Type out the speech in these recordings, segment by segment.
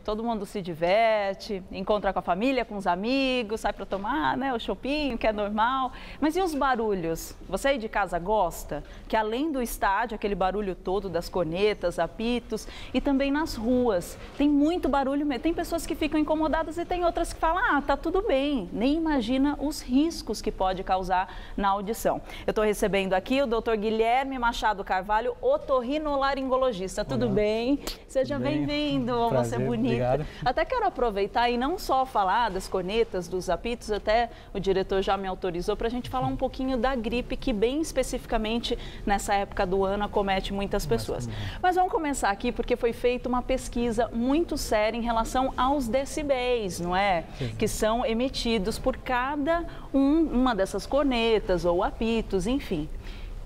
todo mundo se diverte, encontra com a família, com os amigos, sai para tomar, né, o chopinho, que é normal. Mas e os barulhos? Você aí de casa gosta? Que além do estádio, aquele barulho todo das cornetas, apitos, e também nas ruas. Tem muito barulho mesmo. Tem pessoas que ficam incomodadas e tem outras que falam, ah, tá tudo bem. Nem imagina os riscos que pode causar na audição. Eu estou recebendo aqui o Dr. Guilherme Machado Carvalho, otorrinolaringologista. Tudo bem? Seja bem-vindo, você é bonita. Obrigado. Até quero aproveitar e não só falar das cornetas, dos apitos, até o diretor já me autorizou para a gente falar um pouquinho da gripe, que bem especificamente nessa época do ano acomete muitas pessoas. Mas vamos começar aqui porque foi feita uma pesquisa muito séria em relação aos decibéis, não é? Sim. Que são emitidos por cada uma dessas cornetas ou apitos, enfim.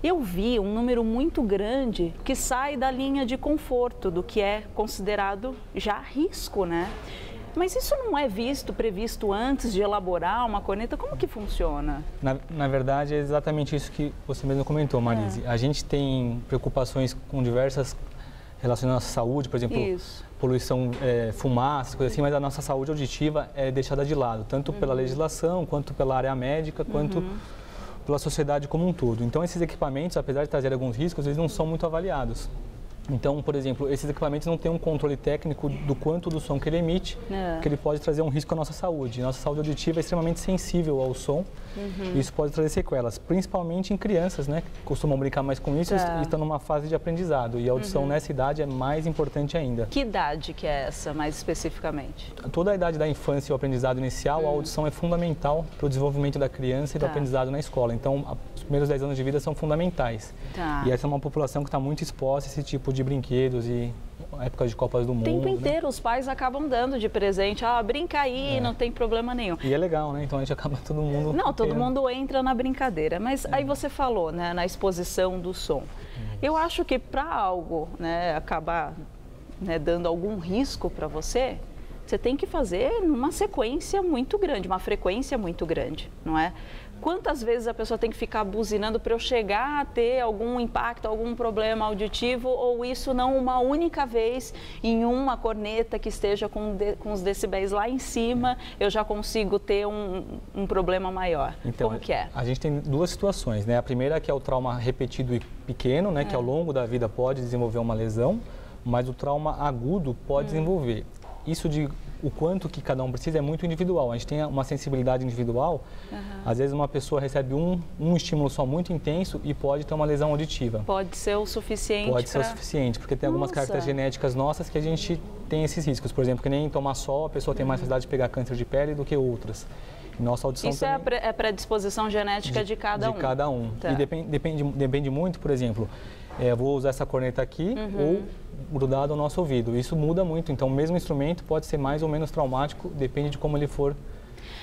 Eu vi um número muito grande que sai da linha de conforto, do que é considerado já risco, né? Mas isso não é previsto antes de elaborar uma corneta? Como que funciona? Na verdade, é exatamente isso que você mesmo comentou, Marise. A gente tem preocupações com diversas relacionadas à saúde, por exemplo, poluição, fumaça, coisa assim, mas a nossa saúde auditiva é deixada de lado, tanto pela legislação, quanto pela área médica, quanto pela sociedade como um todo. Então, esses equipamentos, apesar de trazer alguns riscos, eles não são muito avaliados. Então, por exemplo, esses equipamentos não têm um controle técnico do quanto do som que ele emite, que ele pode trazer um risco à nossa saúde. Nossa saúde auditiva é extremamente sensível ao som e isso pode trazer sequelas, principalmente em crianças, né, que costumam brincar mais com isso e estão numa fase de aprendizado. E a audição nessa idade é mais importante ainda. Que idade que é essa, mais especificamente? Toda a idade da infância e o aprendizado inicial, a audição é fundamental para o desenvolvimento da criança e do aprendizado na escola. Então, os primeiros 10 anos de vida são fundamentais. E essa é uma população que está muito exposta a esse tipo de brinquedos e épocas de Copas do Mundo. O tempo inteiro, os pais acabam dando de presente, brinca aí, não tem problema nenhum. E é legal, né? Então a gente acaba todo mundo... Não, todo mundo entra na brincadeira, mas aí você falou, né, na exposição do som. Eu acho que para algo, né, acabar, né, dando algum risco para você, você tem que fazer numa sequência muito grande, uma frequência muito grande, não é? Quantas vezes a pessoa tem que ficar buzinando para eu chegar a ter algum impacto, algum problema auditivo, ou isso não uma única vez em uma corneta que esteja com os decibéis lá em cima, eu já consigo ter um problema maior? Então, como que é? A gente tem duas situações, né? A primeira que é o trauma repetido e pequeno, né? Que ao longo da vida pode desenvolver uma lesão, mas o trauma agudo pode desenvolver. Isso de o quanto que cada um precisa é muito individual. A gente tem uma sensibilidade individual. Às vezes uma pessoa recebe um estímulo só muito intenso e pode ter uma lesão auditiva. Pode ser o suficiente. Pode ser o suficiente, porque tem algumas características genéticas nossas que a gente tem esses riscos. Por exemplo, que nem tomar sol, a pessoa tem mais facilidade de pegar câncer de pele do que outras. E nossa audição isso também é predisposição genética de cada um? De cada um. E depende muito, por exemplo, vou usar essa corneta aqui ou grudado ao nosso ouvido. Isso muda muito, então o mesmo instrumento pode ser mais ou menos traumático, depende de como ele for.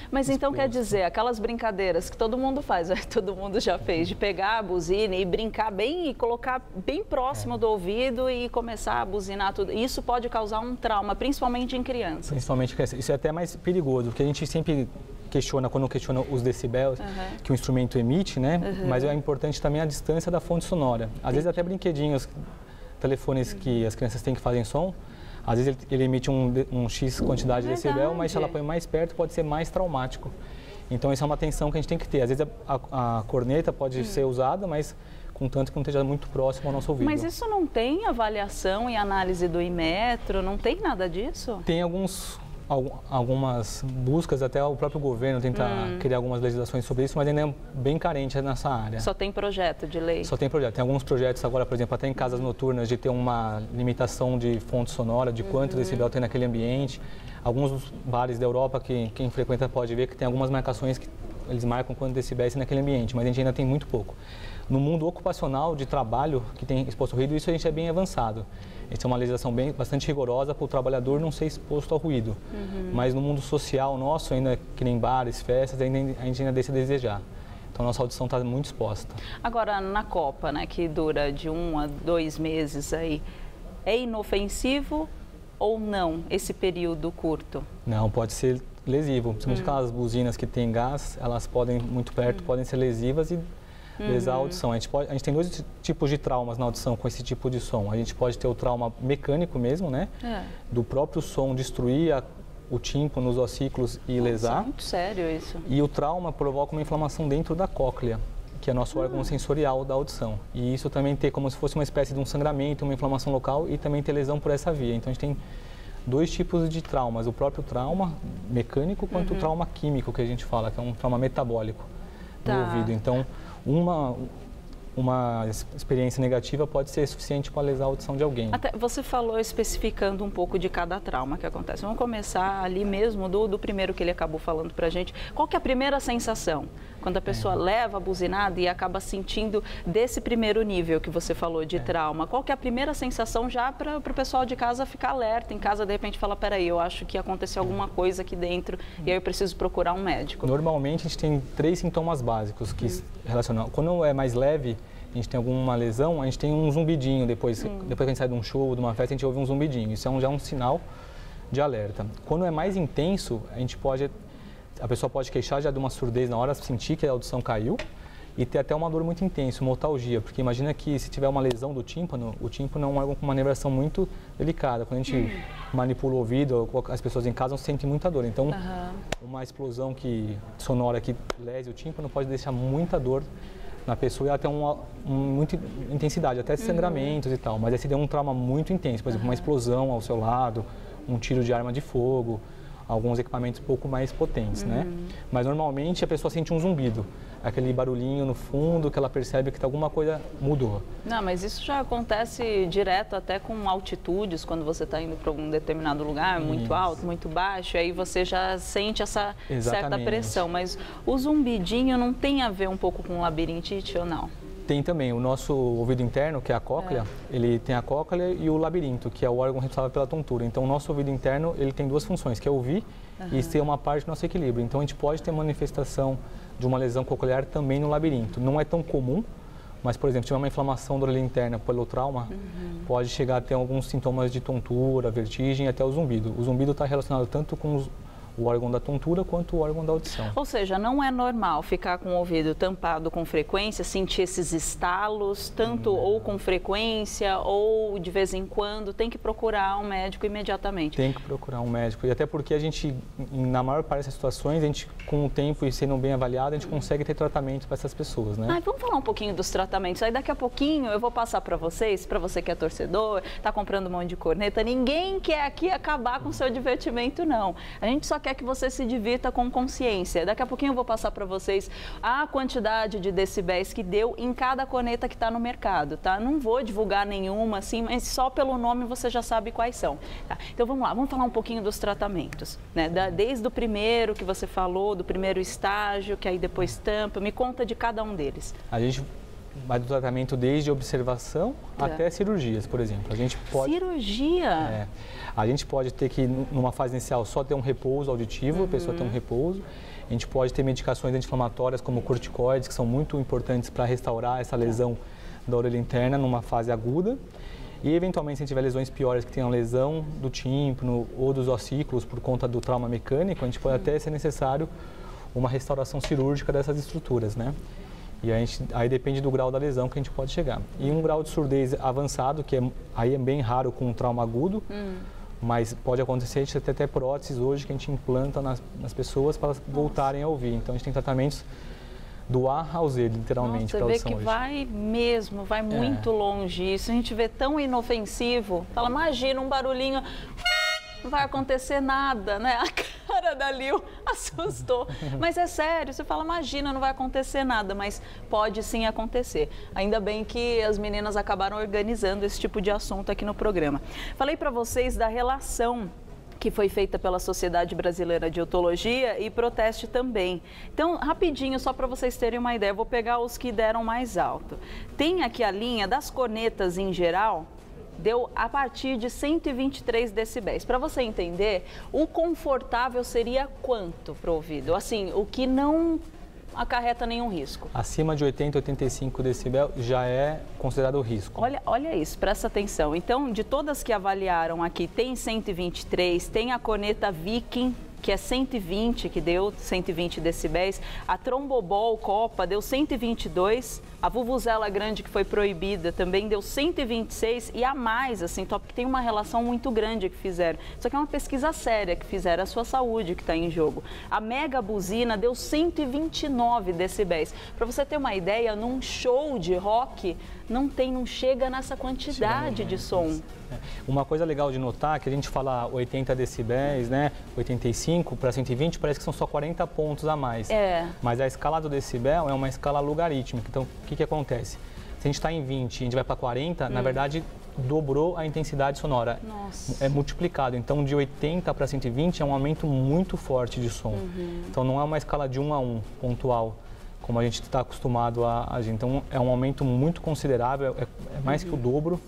Mas então quer dizer, aquelas brincadeiras que todo mundo faz, todo mundo já fez, de pegar a buzina e brincar bem e colocar bem próximo do ouvido e começar a buzinar tudo, isso pode causar um trauma, principalmente em crianças. Principalmente em crianças. Isso é até mais perigoso, porque a gente sempre quando questiona os decibéis que o instrumento emite, né? Mas é importante também a distância da fonte sonora. Às vezes até brinquedinhos, telefones que as crianças têm que fazem som, às vezes ele emite um X quantidade de decibel, mas se ela põe mais perto pode ser mais traumático. Então isso é uma atenção que a gente tem que ter. Às vezes a corneta pode ser usada, mas contanto que não esteja muito próximo ao nosso ouvido. Mas isso não tem avaliação e análise do Inmetro, não tem nada disso? Tem algumas buscas, até o próprio governo tenta criar algumas legislações sobre isso, mas ainda é bem carente nessa área. Só tem projeto de lei? Só tem projeto. Tem alguns projetos agora, por exemplo, até em casas noturnas, de ter uma limitação de fonte sonora, de quanto decibel tem naquele ambiente. Alguns bares da Europa, que quem frequenta pode ver que tem algumas marcações que eles marcam quanto decibéis tem naquele ambiente, mas a gente ainda tem muito pouco. No mundo ocupacional de trabalho, que tem exposto ao ruído, isso a gente é bem avançado. Essa é uma legislação bastante rigorosa para o trabalhador não ser exposto ao ruído. Mas no mundo social nosso, ainda que nem bares, festas, a gente ainda deixa a desejar. Então, a nossa audição está muito exposta. Agora, na Copa, né, que dura de 1 a 2 meses aí, é inofensivo ou não esse período curto? Não, pode ser lesivo. Principalmente aquelas buzinas que têm gás, elas podem, muito perto, podem ser lesivas e lesar a audição. A gente tem dois tipos de traumas na audição com esse tipo de som. A gente pode ter o trauma mecânico mesmo, né? Do próprio som destruir o tímpano, os ossículos e lesar. É muito sério isso. E o trauma provoca uma inflamação dentro da cóclea, que é nosso órgão sensorial da audição. E isso também tem como se fosse uma espécie de um sangramento, uma inflamação local e também ter lesão por essa via. Então a gente tem dois tipos de traumas, o próprio trauma mecânico quanto o trauma químico, que a gente fala, que é um trauma metabólico do ouvido. Então, uma experiência negativa pode ser suficiente para lesar a audição de alguém. Até você falou especificando um pouco de cada trauma que acontece. Vamos começar ali mesmo do primeiro que ele acabou falando para a gente. Qual que é a primeira sensação? Quando a pessoa leva a buzinada e acaba sentindo desse primeiro nível que você falou de trauma, qual que é a primeira sensação já para o pessoal de casa ficar alerta? Em casa, de repente, fala, peraí, eu acho que aconteceu alguma coisa aqui dentro e aí eu preciso procurar um médico. Normalmente, a gente tem 3 sintomas básicos que relacionam. Quando é mais leve, a gente tem alguma lesão, a gente tem um zumbidinho depois que a gente sai de um show, de uma festa, a gente ouve um zumbidinho. Isso já é um sinal de alerta. Quando é mais intenso, a pessoa pode queixar já de uma surdez na hora, sentir que a audição caiu e ter até uma dor muito intensa, uma otalgia, porque imagina que se tiver uma lesão do tímpano, o tímpano é um órgão com uma nervação muito delicada. Quando a gente manipula o ouvido, as pessoas em casa sentem muita dor. Então, uma explosão sonora que lese o tímpano pode deixar muita dor na pessoa e até muita intensidade, até sangramentos e tal. Mas aí se der um trauma muito intenso, por exemplo, uma explosão ao seu lado, um tiro de arma de fogo, alguns equipamentos um pouco mais potentes, né? Mas normalmente a pessoa sente um zumbido, aquele barulhinho no fundo que ela percebe que alguma coisa mudou. Não, mas isso já acontece direto até com altitudes, quando você está indo para algum determinado lugar, muito alto, muito baixo, aí você já sente essa certa pressão. Mas o zumbidinho não tem a ver um pouco com labirintite ou não? Tem também o nosso ouvido interno, que é a cóclea, ele tem a cóclea e o labirinto, que é o órgão responsável pela tontura. Então, o nosso ouvido interno, ele tem 2 funções, que é ouvir e ser uma parte do nosso equilíbrio. Então, a gente pode ter manifestação de uma lesão coclear também no labirinto. Não é tão comum, mas, por exemplo, se tiver uma inflamação da orelha interna pelo trauma, pode chegar a ter alguns sintomas de tontura, vertigem, até o zumbido. O zumbido está relacionado tanto com o órgão da tontura quanto o órgão da audição. Ou seja, não é normal ficar com o ouvido tampado com frequência, sentir esses estalos, tanto ou com frequência ou de vez em quando, tem que procurar um médico imediatamente. Tem que procurar um médico, e até porque a gente, na maior parte das situações, a gente, com o tempo e sendo bem avaliado, a gente consegue ter tratamento para essas pessoas, né? Vamos falar um pouquinho dos tratamentos. Aí daqui a pouquinho eu vou passar para vocês, para você que é torcedor, está comprando um monte de corneta, ninguém quer aqui acabar com o seu divertimento, não. A gente só quer que você se divirta com consciência. Daqui a pouquinho eu vou passar para vocês a quantidade de decibéis que deu em cada corneta que está no mercado, tá? Não vou divulgar nenhuma, assim, mas só pelo nome você já sabe quais são. Tá? Então vamos lá, vamos falar um pouquinho dos tratamentos, né? Desde o primeiro que você falou, do primeiro estágio, que aí depois tampa, me conta de cada um deles. A gente vai do tratamento desde observação até cirurgias, por exemplo. A gente pode... Cirurgia? A gente pode ter que, numa fase inicial, só ter um repouso auditivo, a pessoa ter um repouso. A gente pode ter medicações anti-inflamatórias, como corticoides, que são muito importantes para restaurar essa lesão da orelha interna numa fase aguda. E, eventualmente, se a gente tiver lesões piores, que tenham lesão do tímpano ou dos ossículos por conta do trauma mecânico, a gente pode até ser necessário uma restauração cirúrgica dessas estruturas, né? E aí depende do grau da lesão que a gente pode chegar. E um grau de surdez avançado, que aí é bem raro com um trauma agudo, mas pode acontecer, a gente tem até próteses hoje que a gente implanta nas pessoas para elas voltarem a ouvir. Então a gente tem tratamentos do A ao Z, literalmente. Nossa, você vê que hoje vai muito longe isso. A gente vê tão inofensivo. Fala, imagina um barulhinho, não vai acontecer nada, né? A cara da Lil assustou. Mas é sério, você fala, imagina, não vai acontecer nada, mas pode sim acontecer. Ainda bem que as meninas acabaram organizando esse tipo de assunto aqui no programa. Falei para vocês da relação que foi feita pela Sociedade Brasileira de Otologia e Proteste também. Então, rapidinho, só para vocês terem uma ideia, eu vou pegar os que deram mais alto. Tem aqui a linha das cornetas em geral, deu a partir de 123 decibéis. Para você entender, o confortável seria quanto para o ouvido? Assim, o que não acarreta nenhum risco. Acima de 80, 85 decibel já é considerado risco. Olha isso, presta atenção. Então, de todas que avaliaram aqui, tem 123, tem a corneta Viking, que é 120, que deu 120 decibéis, a trombobol copa deu 122, a vuvuzela grande, que foi proibida, também deu 126, e a mais, assim, top, que tem uma relação muito grande que fizeram. Isso aqui é uma pesquisa séria que fizeram, a sua saúde que está em jogo. A mega buzina deu 129 decibéis. Para você ter uma ideia, num show de rock, não chega nessa quantidade de som. Uma coisa legal de notar é que a gente fala 80 decibéis, né? 85 para 120, parece que são só 40 pontos a mais. Mas a escala do decibel é uma escala logarítmica. Então, o que acontece? Se a gente está em 20 e a gente vai para 40, na verdade, dobrou a intensidade sonora. Nossa. É multiplicado. Então, de 80 para 120 é um aumento muito forte de som. Então, não é uma escala de 1 a 1, pontual, como a gente está acostumado a agir. Então, é um aumento muito considerável, é mais que o dobro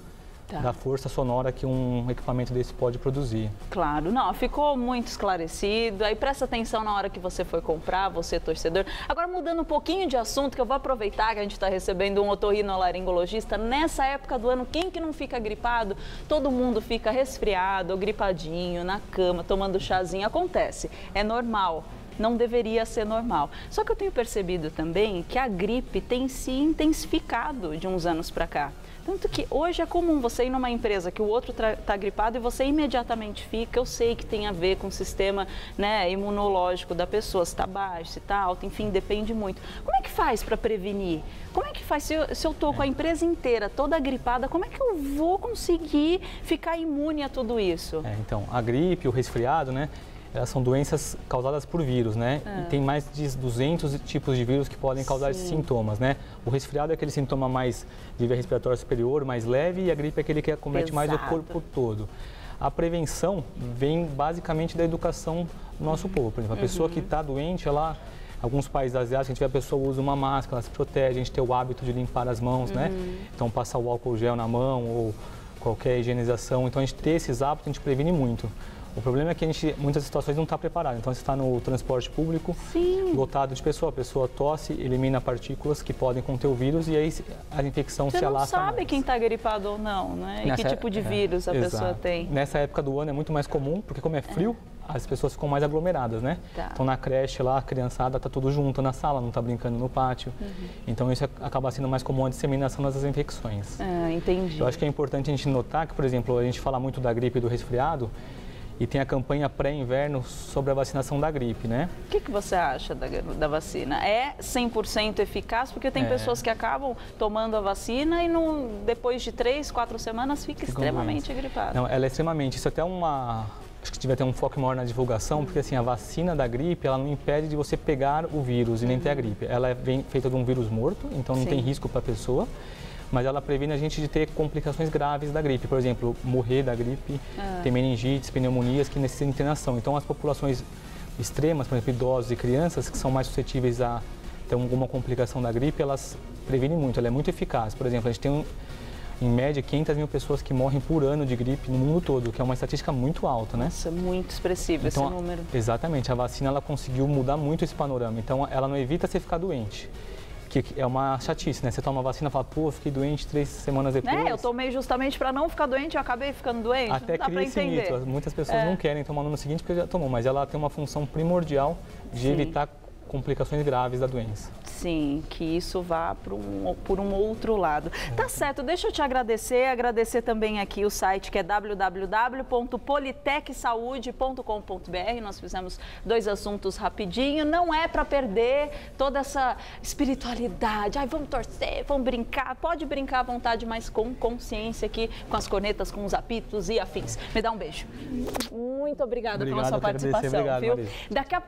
da força sonora que um equipamento desse pode produzir. Claro, não, ficou muito esclarecido. Aí presta atenção na hora que você for comprar, você torcedor. Agora, mudando um pouquinho de assunto, que eu vou aproveitar que a gente está recebendo um otorrinolaringologista. Nessa época do ano, quem que não fica gripado? Todo mundo fica resfriado, gripadinho, na cama, tomando chazinho. Acontece, é normal. Não deveria ser normal. Só que eu tenho percebido também que a gripe tem se intensificado de uns anos para cá. Tanto que hoje é comum você ir numa empresa que o outro está gripado e você imediatamente fica. Eu sei que tem a ver com o sistema, né, imunológico da pessoa, se está baixo, se está alto, enfim, depende muito. Como é que faz para prevenir? Como é que faz? Se eu estou com a empresa inteira toda gripada, como é que eu vou conseguir ficar imune a tudo isso? Então, a gripe, o resfriado, né? Elas são doenças causadas por vírus, né? E tem mais de 200 tipos de vírus que podem causar esses sintomas, né? O resfriado é aquele sintoma mais de via respiratória superior, mais leve, e a gripe é aquele que acomete mais o corpo todo. A prevenção vem basicamente da educação do nosso povo. Por exemplo, a pessoa que está doente, alguns países asiáticos, a gente vê a pessoa usa uma máscara, ela se protege, a gente tem o hábito de limpar as mãos, né? Então, passar o álcool gel na mão ou qualquer higienização. Então, a gente ter esses hábitos, a gente previne muito. O problema é que a gente, muitas situações, não está preparado. Então, você está no transporte público, lotado de pessoa, a pessoa tosse, elimina partículas que podem conter o vírus e aí a infecção se alastra. Você não sabe quem está gripado ou não, né? E que tipo de vírus a pessoa tem. Nessa época do ano é muito mais comum, porque como é frio, as pessoas ficam mais aglomeradas, né? Então, na creche lá, a criançada está tudo junto na sala, não está brincando no pátio. Então, isso acaba sendo mais comum a disseminação das infecções. Entendi. Eu acho que é importante a gente notar que, por exemplo, a gente fala muito da gripe e do resfriado, e tem a campanha pré-inverno sobre a vacinação da gripe, né? O que você acha da vacina? É 100% eficaz? Porque tem pessoas que acabam tomando a vacina e depois de 3, 4 semanas fica extremamente gripado. Não, ela é extremamente. Isso até acho que devia ter um foco maior na divulgação, porque assim, a vacina da gripe, ela não impede de você pegar o vírus e nem ter a gripe. Ela é feita de um vírus morto, então não tem risco para a pessoa. Mas ela previne a gente de ter complicações graves da gripe. Por exemplo, morrer da gripe, ter meningites, pneumonias que necessitam de internação. Então, as populações extremas, por exemplo, idosos e crianças, que são mais suscetíveis a ter alguma complicação da gripe, elas previnem muito, ela é muito eficaz. Por exemplo, a gente tem, em média, 500 mil pessoas que morrem por ano de gripe no mundo todo, que é uma estatística muito alta, né? Nossa, muito expressivo esse número. Exatamente, a vacina ela conseguiu mudar muito esse panorama. Então, ela não evita você ficar doente. Que é uma chatice, né? Você toma a vacina e fala, pô, fiquei doente 3 semanas depois. Eu tomei justamente para não ficar doente, eu acabei ficando doente. Até cria esse mito. Muitas pessoas não querem tomar no ano seguinte porque já tomou, mas ela tem uma função primordial de evitar complicações graves da doença. Sim, que isso vá por um outro lado. Tá certo, deixa eu te agradecer também aqui o site que é www.politechsaude.com.br. Nós fizemos 2 assuntos rapidinho, não é para perder toda essa espiritualidade. Vamos torcer, vamos brincar, pode brincar à vontade, mas com consciência aqui, com as cornetas, com os apitos e afins. Me dá um beijo. Muito obrigada pela sua participação, obrigado, viu? Marisa. Daqui a pouco